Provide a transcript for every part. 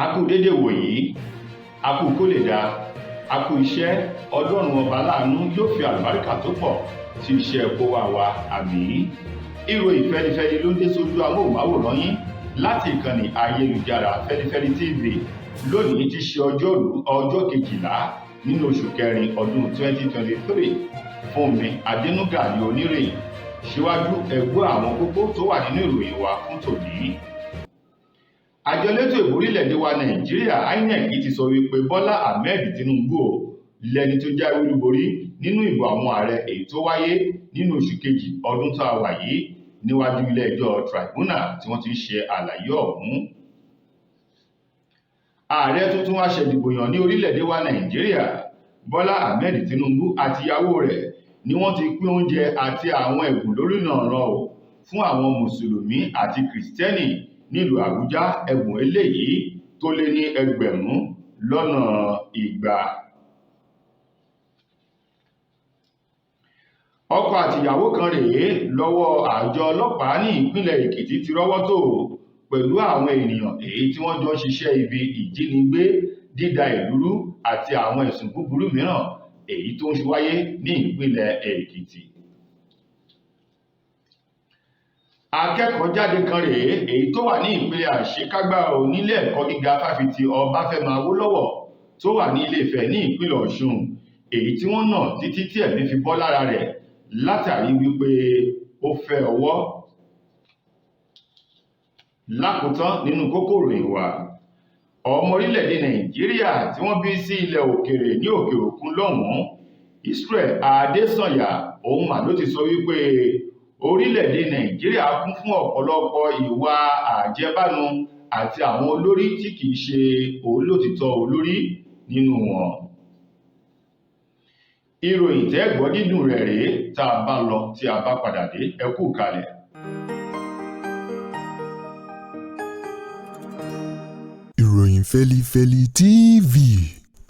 A kú dédé wòyí, a kú kó lè dáa, a kú iṣẹ́, Ọlọ́run ọba láàánú yóò fi àlùbáríkà tó pọ̀ sí iṣẹ́ kó wá wa, àmín. Ìròyìn fẹ́lifẹ́li ló ń dé sójú amóhùnmáwòrán yín láti ìkànnì ayélujára Fẹ́lifẹ́li TV lónìí tí ṣe ọjọ́ kejìlá nínú oṣù kẹrin ọdún 2023. Fúnmi Adénúgà ni oníròyìn. Síwájú ẹgbẹ́ àwọn kókó tó wà nínú ìròyìn wa fún tòní. Àjọ elétò ìbò orílẹ̀-èdè wa Nàìjíríà INEC ti sọ wípé Bọ́lá Ahmed Tinubu lẹni tó jáwé olúborí nínú ìbò àwọn ààrẹ èyí tó wáyé nínú oṣù kejì ọdún tá a wà yìí níwájú Ile-Ejo Tribunal tí wọ́n ti ń ṣe àlàyé ọ̀hún. Ààrẹ tuntun wá ṣèdìbò yàn ní orílẹ̀-èdè wa Nàìjíríà Bọ́lá Ahmed Tinubu àti ìyàwó rẹ̀ ni wọ́n ti pín oúnjẹ àti àwọn ẹ̀bùn lórínàràn fún àwọn mùsùlùmí àti kìrìsìtẹ́nì nílùú Àbújá. Ẹ̀bùn eléyìí tó lé ní ẹgbẹ̀rún lọ́nà 200. Ọkọ àti ìyàwó kan rèé lọ́wọ́ àjọ ọlọ́pàá ní ìpínlẹ̀ Èkìtì ti rọ́wọ́ tó pẹ̀lú àwọn ènìyàn èyí tí wọ́n jọ ń ṣiṣẹ́ ibi ìjínigbé, dídà ìlú rú àti àwọn ẹ̀sùn búburú mìíràn èyí tó ń wáyé ní ìpínlẹ̀ Èkìtì. Akẹ́kọ̀ọ́ jáde kan rèé èyí tó wà ní ìpele àṣekágbá onílé ẹ̀kọ́ gíga fáfitì Ọbáfẹ́mi Awólọ́wọ̀ tó wà ní Ilé-Ifẹ̀ ní ìpínlẹ̀ Ọ̀ṣun èyí tí wọ́n nà títí tí ẹ̀mí fi bọ́ lára rẹ̀ látàrí wípé ó fẹ́ ọwọ́. Lákòótán nínú kókó ìròyìn wa, ọmọ orílẹ̀-èdè Nàìjíríà tí wọ́n bí sí ilẹ̀ òkèèrè ní òkè òkun lọ́hùn-ún Israel Adésànyà òun mà ló ti sọ wípé orílẹ̀-èdè Nàìjíríà kún fún ọ̀pọ̀lọpọ̀ ìwà àjẹbánu àti àwọn olórí tí kìí ṣe olótìtọ́ olórí nínú wọn. Ìròyìn tẹ́ gbọ́ dídùn rẹ̀ rèé tá a bá lọ tí a bá padà dé, ẹ kú kalẹ̀. Ìròyìn Fẹ́lifẹ́li TV,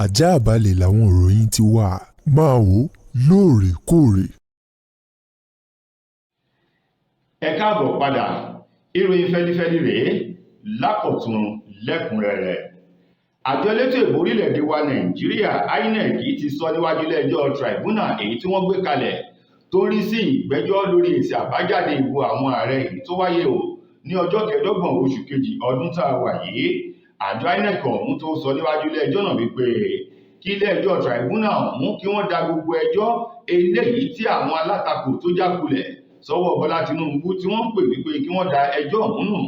àjààbálẹ̀ làwọn ìròyìn ti wà, máa wò lóòrèkóòrè. Ẹ káàbọ̀ padà, ìròyìn Fẹ́lifẹ́li rèé lákọ̀tún lẹ́kùnrẹ́rẹ́. Àjọ elétò ìbò orílẹ̀-èdè wa Nàìjíríà INEC ti sọ níwájú Ile-Ejo Tribunal èyí tí wọ́n gbé kalẹ̀ tó rí sí ìgbẹ́jọ́ lórí èsì àbájáde ìbò àwọn ààrẹ èyí tó wáyé ní ọjọ́ 25 oṣù kejì ọdún tá a wà yìí. Àjọ INEC ọ̀hún tó sọ níwájú ilé-ẹjọ́ náà wípé kí Ile-Ejo Tribunal ọ̀hún kí wọ́n dá gbogbo ẹjọ́ eléyìí tí àwọn alátakò tó jákulẹ̀ sọ́wọ́ Bọ́lá Tinubu tí wọ́n ń pè wípé kí wọ́n dá ẹjọ́ ọ̀hún nù.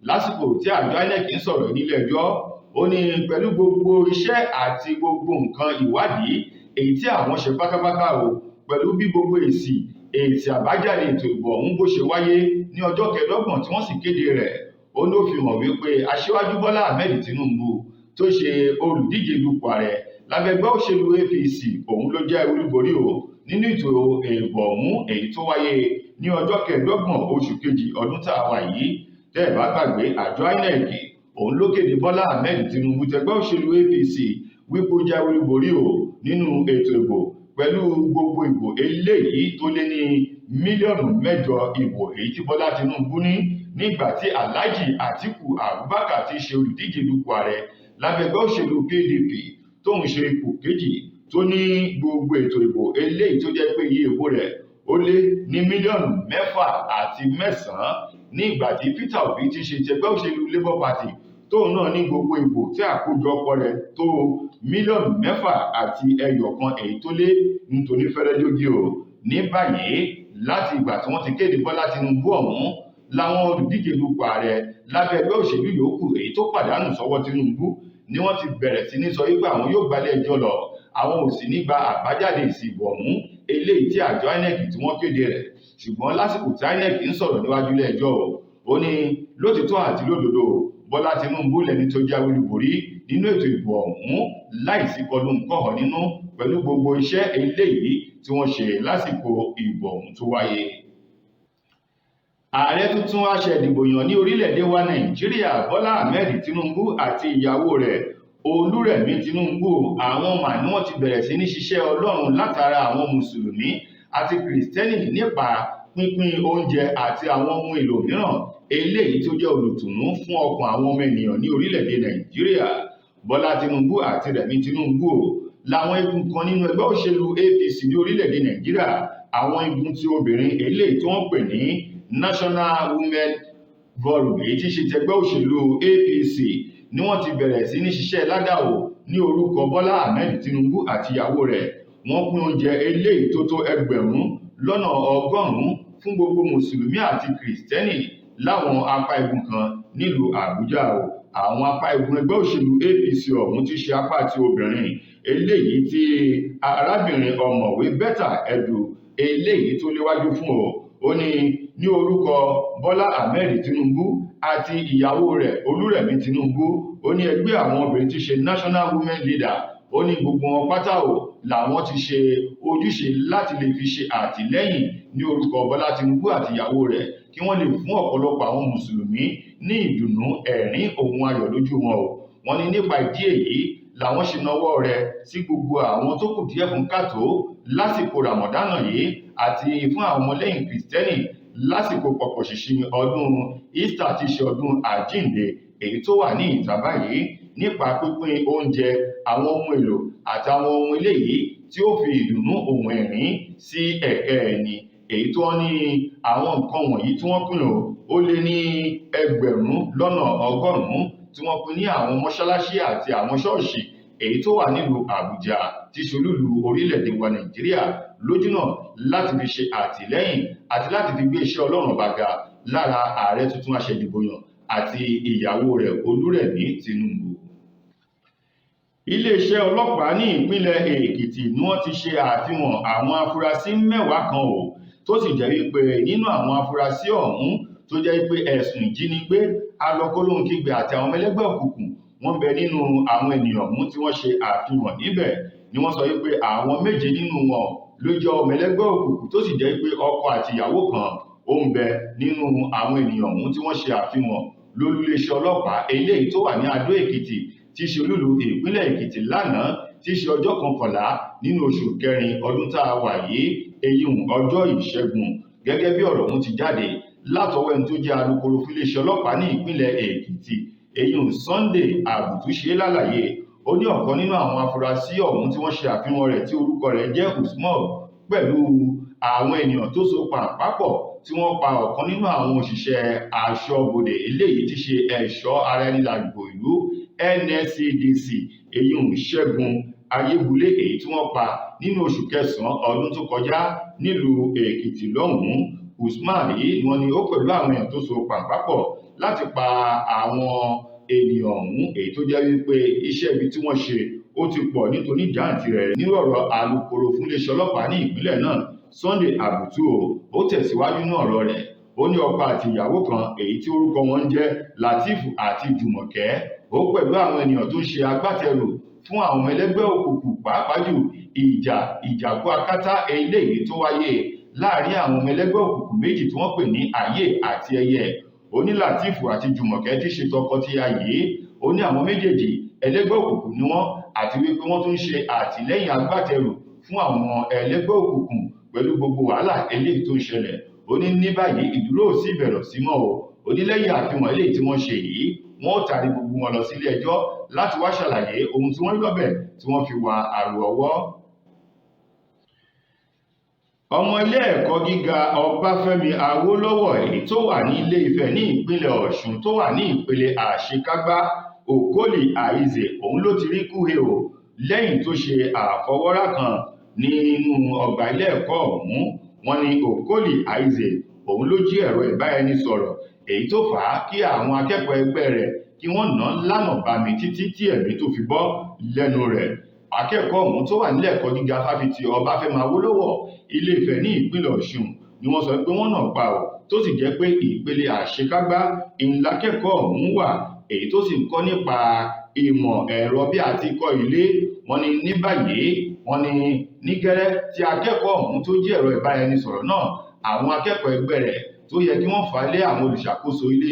Lásìkò tí àjọ INEC ń sọ̀rọ̀ nílé ẹjọ́, ó ní pẹ̀lú gbogbo iṣẹ́ àti gbogbo nǹkan ìwádìí èyí tí àwọn ṣe pátápátá pẹ̀lú bí gbogbo èsì àbájáde ètò ìbò ọ̀hún bó ṣe wáyé ní ọjọ́ 25 tí wọ́n sì kéde rẹ̀, ó ló fi hàn wípé aṣíwájú Bọ́lá Ahmed Tinubu tó ṣe olùdíje dupò ààrẹ lábẹ́gbẹ́ òṣèlú APC òun ló jẹ́ olúborí nínú ètò ìbò ọ̀hún èyí tó wáyé ní ọjọ́ 25 oṣù kejì ọdún tá a wà yìí. Tẹ́ ẹ bá gbàgbé, àjọ INEC òun ló kéde Bọ́lá Ahmed Tinubu tẹgbẹ́ òṣèlú APC wípé ó jáwé olúborí nínú ètò ìbò pẹ̀lú gbogbo ìbò eléyìí tó lé ní mílíọ̀nù 8 ìbò èyí tí Bọ́lá Tinubu ní, nígbà tí Alhaji Atiku Abubakar ti ṣe olùdíje dupò ààrẹ lábẹ́gbẹ́ òṣèlú PDP tóun ṣe ipò kejì tó ní gbogbo ètò ìbò eléyìí tó jẹ́ pé iye ìbò rẹ̀ ó lé ní mílíọ̀nù 6.9, nígbà tí Peter Obi ti ṣe tẹgbẹ́ òṣèlú Labour Party tóun náà ní gbogbo ìbò tí àkójọpọ̀ rẹ̀ tó mílíọ̀nù 6.1 èyí tó lé nítorí fẹ́rẹ́jógí ní báyìí. Láti ìgbà tí wọ́n ti kéde Bọ́lá Tinubu ọ̀hún láwọn olùdíje dupò ààrẹ lábẹ́ ẹgbẹ́ òṣèlú yòókù èyí tó pàdánù sọ́wọ́ Tinubu ni wọ́n ti bẹ̀rẹ̀ sí ní sọ wípé àwọn yóò gbalé ẹjọ́ lọ, àwọn ò sì ní gba àbájáde ìsìnbò ọ̀hún eléyìí tí àjọ INEC tí wọ́n kéde rẹ̀. Ṣùgbọ́n lásìkò tí INEC ń sọ̀rọ̀ níwájú ilé-ẹjọ́, ó ní lótìtọ́ àti lódodo Bọ́lá Tinubu lẹni tó jáwé olúborí nínú ètò ìbò ọ̀hún láìsí kọlùńkọ̀họ̀ nínú pẹ̀lú gbogbo iṣẹ́ eléyìí tí wọ́n ṣe lásìkò ìbò ọ̀hún tó wáyé. Ààrẹ tuntun wá ṣèdìbò yàn ní orílẹ̀-èdè wa Nàìjíríà Bọ́lá Ahmed Tinubu àti ìyàwó rẹ̀ OLUREMI Tinubu, àwọn mà ní wọ́n ti bẹ̀rẹ̀ sí ní ṣiṣẹ́ Ọlọ́run látara àwọn mùsùlùmí àti kìrìsìtẹ́nì nípa pínpín oúnjẹ àti àwọn ohun èlò mìíràn eléyìí tó jẹ́ olùtùnú fún ọkàn àwọn ọmọ ènìyàn ní orílẹ̀-èdè Nàìjíríà. Bọ́lá Tinubu àti Rẹ̀mí Tinubu làwọn igun kan nínú ẹgbẹ́ òṣèlú APC ní orílẹ̀-èdè Nàìjíríà, àwọn igun tí obìnrin eléyìí tí wọ́n pè ní National Women Forum èyí tí ṣe tẹgbẹ́ òṣèlú APC ni wọ́n ti bẹ̀rẹ̀ sí ní ṣiṣẹ́ ládàá ní orúkọ Bọ́lá Ahmed Tinubu àti ìyàwó rẹ̀. Wọ́n pín oúnjẹ eléyìí tó tó 1,100 fún gbogbo mùsùlùmí àti kìrìsìtẹ́nì láwọn apá igun kan nílùú Àbújá àwọn apá igun ẹgbẹ́ òṣèlú APC ọ̀hún ti ṣe apá ti obìnrin eléyìí tí arábìnrin ọ̀mọ̀wé Betta Edu eléyìí tó léwájú fún ó ní orúkọ Bọ́lá Ahmed Tinubu àti ìyàwó rẹ̀ Olúrẹ̀mí Tinubu ní ẹgbẹ́ àwọn obìnrin ti ṣe National Women Leader ní gbogbo wọn pátá làwọn ti ṣe ojúṣe láti lè fi ṣe àtìlẹ́yìn ní orúkọ Bọ́lá Tinubu àti ìyàwó rẹ̀ kí wọ́n lè fún ọ̀pọ̀lọpọ̀ àwọn mùsùlùmí ní ìdùnnú ẹ̀rín ohun ayọ̀ lójú wọn wọ́n ní nípa ìdí èyí làwọn ṣe nawọ́ rẹ̀ sí gbogbo àwọn tó kù díẹ̀ fún kàtó lásìkò Ramadana yìí àti fún àwọn ọmọlẹ́yìn Kristẹni lásìkò pọ̀pọ̀ ṣìnṣìn ọdún Easter ti ṣe ọdún Àjínde èyí tó wà ní ìta báyìí nípa pínpín oúnjẹ, àwọn ohun èlò àtàwọn ohun eléyìí tí ó fi ìdùnnú ohun ẹ̀rín sí ẹ̀kẹ́ ẹni èyí tó ní àwọn nǹkan wọ̀nyí tí wọ́n pín ó lé ní 1,100 tí wọ́n pín ní àwọn mọ́ṣáláṣí àti àwọn ṣọ́ọ̀ṣì èyí tó wà nílùú Àbújá tí ṣolúlu orílẹ̀-èdè wa Nàìjíríà lójúnà láti fi ṣe àtìlẹ́yìn àti láti fi gbé iṣẹ́ Ọlọ́run bàgà lára ààrẹ tuntun aṣẹ̀dìbòyàn àti ìyàwó rẹ̀ Olúrẹ̀mí Tinubu. Iléeṣẹ́ ọlọ́pàá ní ìpínlẹ̀ Èkìtì ni wọ́n ti ṣe àfihàn àwọn afurasí 10 kan tó sì jẹ́ wípé nínú àwọn afurasí ọ̀hún tó jẹ́ wípé ẹ̀sùn ìjínigbé, alọ́kólóhunkígbe àti àwọn ẹlẹ́gbẹ́ òkùnkùn wọ́n bẹ nínú àwọn ènìyàn ọ̀hún tí wọ́n ṣe àfihàn níbẹ̀ ni wọ́n sọ wípé àwọn 7 nínú wọn ló jẹ́ ọmọ ẹlẹ́gbẹ́ òkùnkùn tó sì jẹ́ wípé ọkọ àti ìyàwó kan ó ń bẹ nínú àwọn ènìyàn ọ̀hún tí wọ́n ṣe àfihàn lólúléeṣẹ́ ọlọ́pàá eléyìí tó wà ní Adó Èkìtì tí ṣe olúlu ìpínlẹ̀ Èkìtì lánàá tí ṣe ọjọ́ 11 nínú oṣù kẹrin ọdún tá a wà yìí èyí ọjọ́ ìṣẹ́gun gẹ́gẹ́ bí ọ̀rọ̀ ọ̀hún ti jáde látọwọ́ ẹni tó jẹ́ alukoro fún iléeṣẹ́ ọlọ́pàá ní ìpínlẹ̀ Èkìtì èyí Sunday Àbùtúṣe lálàyé ó ní ọ̀kan nínú àwọn afurasí ọ̀hún tí wọ́n ṣe àfihàn rẹ̀ tí orúkọ rẹ̀ jẹ́ Usman pẹ̀lú àwọn ènìyàn tó so pàpọ̀ tí wọ́n pa ọ̀kan nínú àwọn òṣìṣẹ́ aṣọ́bodè eléyìí tí ṣe ẹ̀ṣọ́ ara ẹni lágbo ìlú NSCDC èyí Ṣẹ́gun Ayébúlé èyí tí wọ́n pa nínú oṣù kẹsàn-án ọdún tó kọjá nílùú Èkìtì lọ́hùn-ún. Usman yìí ni wọ́n ní ó pẹ̀lú àwọn èèyàn tó so pàpọ̀ láti pa àwọn ènìyàn ọ̀hún èyí tó jẹ́ wípé iṣẹ́ ibi tí wọ́n ṣe ó ti pọ̀ nítorí jàǹtì rẹ̀ nínú ọ̀rọ̀ alukoro fún iléeṣẹ́ ọlọ́pàá ní ìpínlẹ̀ náà Sunday Àbùtú ó tẹ̀síwájú ní ọ̀rọ̀ rẹ̀ ó ní ọkọ àti ìyàwó kan èyí tí orúkọ wọn ń jẹ́ Latif àti Jùmọ̀kẹ́ ó pẹ̀lú àwọn ènìyàn tó ń ṣe agbátẹrù fún àwọn ọmọ ẹlẹ́gbẹ́ òkùnkùn pàápàá jù ìjàkú akátá eléyìí tó wáyé láàrin àwọn ọmọ ẹlẹ́gbẹ́ òkùnkùn méjì tí wọ́n pè ní Ayé àti Ẹyẹ ó ní Latif àti Jùmọ̀kẹ́ tí ṣe tọkọtaya yìí ó ní àwọn méjèèjì ẹlẹ́gbẹ́ òkùnkùn ni wọ́n àti wípé wọ́n tún ṣe àtìlẹ́yìn agbátẹrù fún àwọn ẹlẹ́gbẹ́ òkùnkùn pẹ̀lú gbogbo wàhálà eléyìí tó ń ṣẹlẹ̀ ó ní báyìí ìdúró sí ìbẹ̀rẹ̀ sí mọ́ ó ní lẹ́yìn àfihàn eléyìí tí wọ́n ṣe yìí wọ́n ó taari gbogbo wọn lọ sí ilé ẹjọ́ láti wá ṣàlàyé ohun tí wọ́n rí lọ́bẹ̀ tí wọ́n fi wa àrò ọwọ́. Ọmọ ilé ẹ̀kọ́ gíga Ọbáfẹ́mi Awólọ́wọ̀ èyí tó wà ní Ilé Ifẹ̀ ní ìpínlẹ̀ Ọ̀ṣun tó wà ní ìpele àṣekágbá Okoli Aize òun ló ti rí kúhe lẹ́yìn tó ṣe àfọwọ́rá kan nínú ọgbà ilé ẹ̀kọ́ ọ̀hún. Wọ́n ní Okoli Aize òun ló jí ẹ̀rọ ìbáraẹnisọ̀rọ̀ èyí tó fà á kí àwọn akẹ́kọ̀ọ́ ẹgbẹ́ rẹ̀ kí wọ́n ná lánàá bami títí tí ẹ̀mí tó fi bọ́ lẹ́nu rẹ̀. Akẹ́kọ̀ọ́ ọ̀hún tó wà nílé ẹ̀kọ́ gíga fáfitì Ọbáfẹ́mi Awólọ́wọ̀ Ilé Ifẹ̀ ní ìpínlẹ̀ Ọ̀ṣun ni wọ́n sọ pé wọ́n náà pa tó sì jẹ́ pé ìpele àṣekágbá ìlàkẹ́kọ̀ọ́ ọ̀hún wà èyí tó sì ń kọ́ nípa ìmọ̀ ẹ̀rọ bí àti kọ́ ilé. Wọ́n ní ní báyìí wọ́n ní gẹ́rẹ́ tí akẹ́kọ̀ọ́ ọ̀hún tó jí ẹ̀rọ ìbáraẹnisọ̀rọ̀ náà àwọn akẹ́kọ̀ọ́ ẹgbẹ́ rẹ̀ tó yẹ kí wọ́n fà á lé àwọn olùṣàkóso ilé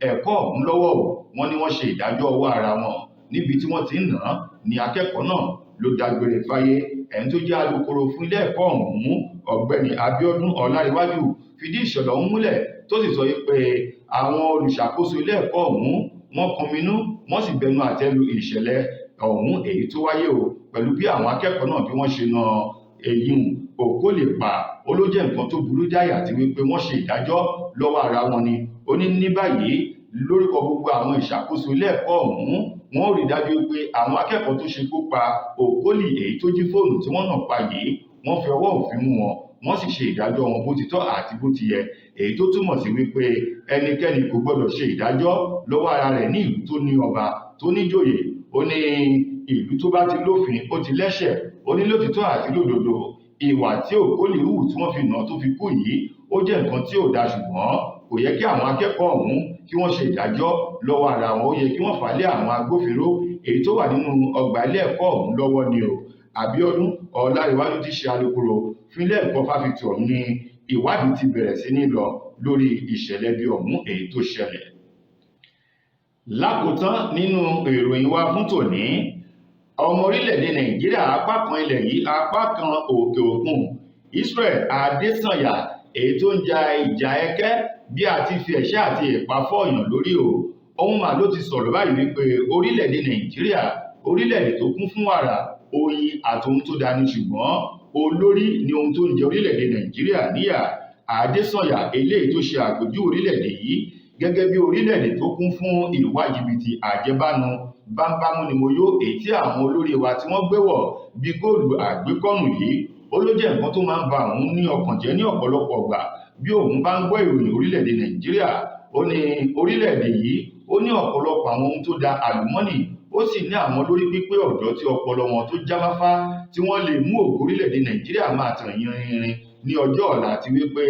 ẹ̀kọ́ ọ̀hún lọ́wọ́ wọ́n ní wọ́n ṣe ìdájọ́ ọwọ́ ara wọn níbi tí wọ́n ti ń nà án ní akẹ́kọ̀ọ́ náà ló dágbére fáyé. ẹni tó jẹ́ alukoro fún ilé ẹ̀kọ́ ọ̀hún Ọ̀gbẹ́ni Abíọ́dún Ọláríwájú fìdí ìṣẹ̀lẹ̀ ọ̀hún múlẹ̀ tó sì sọ pé àwọn olùṣàkóso ilé ẹ̀kọ́ ọ̀hún wọ́n kọminú wọ́n sì bẹnu àtẹ́ lu ìṣẹ̀lẹ̀ ọ̀hún èyí tó wáyé o pẹ̀lú bí àwọn akẹ́kọ̀ọ́ náà bí wọ́n ṣe na èyí òkó lè pa ó ló jẹ́ nǹkan tó burú jáì àti wípé wọ́n ṣe ìdájọ́ lọ́wọ́ ara wọn ni ó ní báyìí lórúkọ gbogbo àwọn ìṣàkóso ilé ẹ̀kọ́ ọ̀hún wọ́n rí dájú pé àwọn akẹ́kọ̀ọ́ tó ṣekú pa òkólì èyí tó jí fóònù tí wọ́n nà pa yìí wọ́n fi ọwọ́ òfin mú wọn wọ́n sì ṣe ìdájọ́ wọn bó ti tọ́ àti bó ti yẹ èyí tó túmọ̀ sí wípé ẹnikẹ́ni kò gbọ́dọ̀ ṣe ìdájọ́ lọ́wọ́ ara rẹ̀ ní ìlú tó ní ọba tó níjòyè ó ní ìlú tó bá ti lófin ó ti lẹ́ṣẹ̀ ó ní lótìtọ́ àti lódodo ìwà tí òkólì hù tí wọ́n fi nà tó fi kú yìí ó jẹ́ nǹkan tí ò dáa ṣùgbọ́n kò yẹ kí àwọn akẹ́kọ̀ọ́ ọ̀hún kí wọ́n ṣe ìdájọ́ lọ́wọ́ ara wọn ó yẹ kí wọ́n fà á lé àwọn agbófinró èyí tó wà nínú ọgbà ilé ẹ̀kọ́ ọ̀hún lọ́wọ́ ni o Abíọ́dún Ọláréwájú tí ṣe alukoro fún ilé ẹ̀kọ́ fáfitì ọ̀hún ní ìwádìí ti bẹ̀rẹ̀ sí ní lọ lórí ìṣẹ̀lẹ̀ bí ọ̀hún èyí tó ṣẹlẹ̀. Lákòótán nínú ìròyìn wa fún tòní ọmọ orílẹ̀-èdè Nàìjíríà apá kan ilẹ̀ yìí apá kan òkè òkun Israel Adésànyà èyí tó ń ja ìjà ẹkẹ́ bí a ti fi ẹ̀ṣẹ́ àti ẹ̀pà fọ́ọ̀yàn lórí o ohun mà ló ti sọ̀rọ̀ báyìí wípé orílẹ̀-èdè Nàìjíríà orílẹ̀-èdè tó kún fún wàrà oyin àti ohun tó dání ṣùgbọ́n olórí ni ohun tó ń jẹ orílẹ̀-èdè Nàìjíríà níyà Adésànyà eléyìí tó ṣe àpèjúwe orílẹ̀-èdè yìí gẹ́gẹ́ bí orílẹ̀-èdè tó kún fún ìwà jìbìtì àjẹbánu bámbámú ni mo yó èyí tí àwọn olórí wa tí wọ́n gbé wọ̀ bí góòlù àgbékọ́rùn yìí ó ló jẹ́ nǹkan tó máa ń ba òun ní ọkàn jẹ́ ní ọ̀pọ̀lọpọ̀ ọgbà bí òun bá ń gbọ́ ìròyìn orílẹ̀-èdè Nàìjíríà ó ní orílẹ̀-èdè yìí ó ní ọ̀pọ̀lọpọ̀ àwọn ohun tó da àlùmọ́nì ó sì ní àwọn olórí pípé ọ̀dọ́ tí ọpọlọ wọn tó jáfáfá tí wọ́n lè mú ògo orílẹ̀-èdè Nàìjíríà máa tàn yinrin ní ọjọ́ ọ̀la àti wípé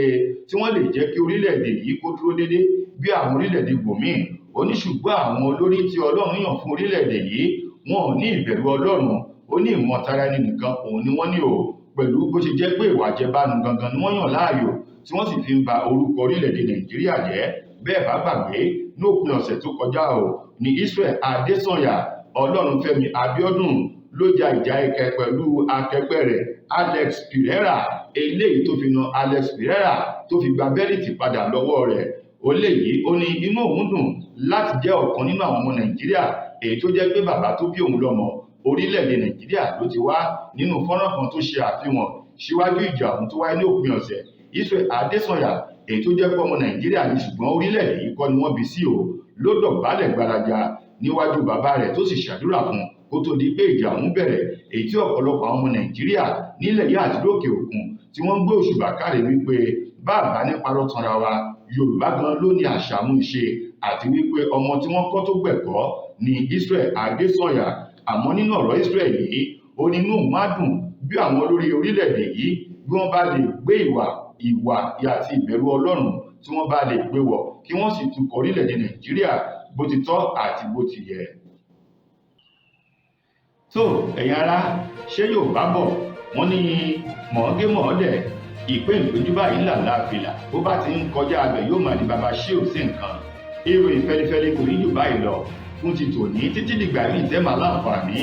tí wọ́n lè jẹ́ kí orílẹ̀-èdè yìí kó dúró dédé bí àwọn orílẹ̀-èdè bòmíì ó ní ṣùgbọ́n àwọn olórí tí Ọlọ́run yàn fún orílẹ̀-èdè yìí wọn ò ní ìbẹ̀rù Ọlọ́run ó ní ìmọ̀tara ẹni nìkan òun ni wọ́n ní o pẹ̀lú bó ṣe jẹ́ pé ìwà àjẹbánu gangan ni wọ́n yàn láàyò tí wọ́n sì fi ń ba orúkọ orílẹ̀-èdè Nàìjíríà jẹ́ bẹ́ẹ̀ bá gbàgbé ní òpin ọ̀sẹ̀ tó kọjá o ní Israel Adésànyà Ọlọ́runfẹ́mi Abíọ́dún ló ja ìjà ẹkẹ pẹ̀lú akẹgbẹ́ rẹ̀ Alex Pereira eléyìí tó fi na Alex Pereira tó fi gba bẹ́líìtì padà lọ́wọ́ rẹ̀ ó léyìí ó ní inú òun dùn láti jẹ́ ọ̀kan nínú àwọn ọmọ Nàìjíríà èyí tó jẹ́ pé bàbá tó bí òun lọ́mọ orílẹ̀-èdè Nàìjíríà ló ti wá nínú fọ́nrán kan tó ṣe àfihàn síwájú ìjà ọ̀hún tó wáyé ní òpin ọ̀sẹ̀ Israel Adésànyà èyí tó jẹ́ pé ọmọ Nàìjíríà ní ṣùgbọ́n orílẹ̀-èdè yìí kọ́ ni wọ́n bí sí o ló dọ̀bálẹ̀ gbalaja níwájú bàbá rẹ̀ tó sì ṣàdúrà fún kó tó di pé ìjà ọ̀hún bẹ̀rẹ̀ èyí tí ọ̀pọ̀lọpọ̀ àwọn ọmọ Nàìjíríà nílẹ̀ yìí àti lókè òkun tí wọ́n ń gbé òṣùbà káre wípé bàbá ní parọ́ tanra wa Yorùbá gan ló ní àṣà mú ìṣe àti wípé ọmọ tí wọ́n kọ́ tó gbẹ̀kọ́ ní Israel Adésànyà àmọ́ nínú ọ̀rọ̀ Israel yìí ó ní inú òun á dùn bí àwọn olórí orílẹ̀-èdè yìí bí wọ́n bá lè gbé ìwà àti ìbẹ̀rù Ọlọ́run tí wọ́n bá lè gbé wọ̀ kí wọ́n sì tukọ̀ orílẹ̀-èdè Nàìjíríà bó ti tọ́ àti bó ti yẹ. tó ẹ̀yin ará ṣé Yorùbá bọ̀ wọ́n ní mọ̀ọ́gé mọ̀ọ́dẹ̀ ìpín ìpéjú báyìí là láàfilà bó bá ti ń kọjá abẹ yóò máa di baba ṣé ò sí nǹkan ìròyìn fẹlifẹli kò ní jù báyìí lọ fún ti tòní títí dìgbà yìí tẹ́ máa láǹfààní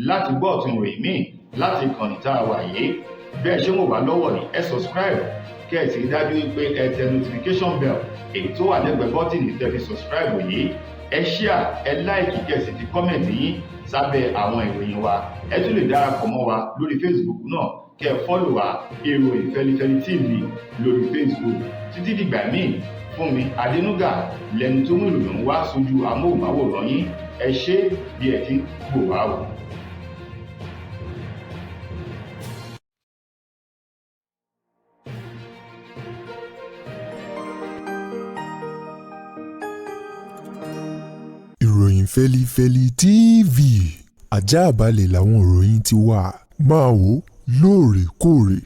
láti gbọ́ ọ̀tún ròyìn míì láti kàn tá a wà yìí bẹ́ẹ̀ ṣé mo wà lọ́wọ́ ni ẹ subscribe kẹ́ ẹ sì dájú pé ẹ tẹ notification bell èyí tó wà lẹ́gbẹ̀ẹ́ bọ́tìnì tẹ́ fi subscribe yìí ẹ share ẹ like kẹ́ ẹ sì fi comment yín sábẹ́ àwọn ìròyìn wa ẹ tún lè darapọ̀ mọ́ wa lórí Facebook náà kẹ́ ẹ follow wa Ìròyìn Fẹ́lifẹ́li TV lórí Facebook títí dìgbà míì Fúnmi Adénúgà lẹni tó mú ìròyìn wá sójú amóhùnmáwòrán yín ẹ ṣé bí ẹ ti ń wò wá o. Ìròyìn Fẹ́lifẹ́li TV àjààbálẹ̀ làwọn ìròyìn ti wà máa wò lóòrèkóòrè.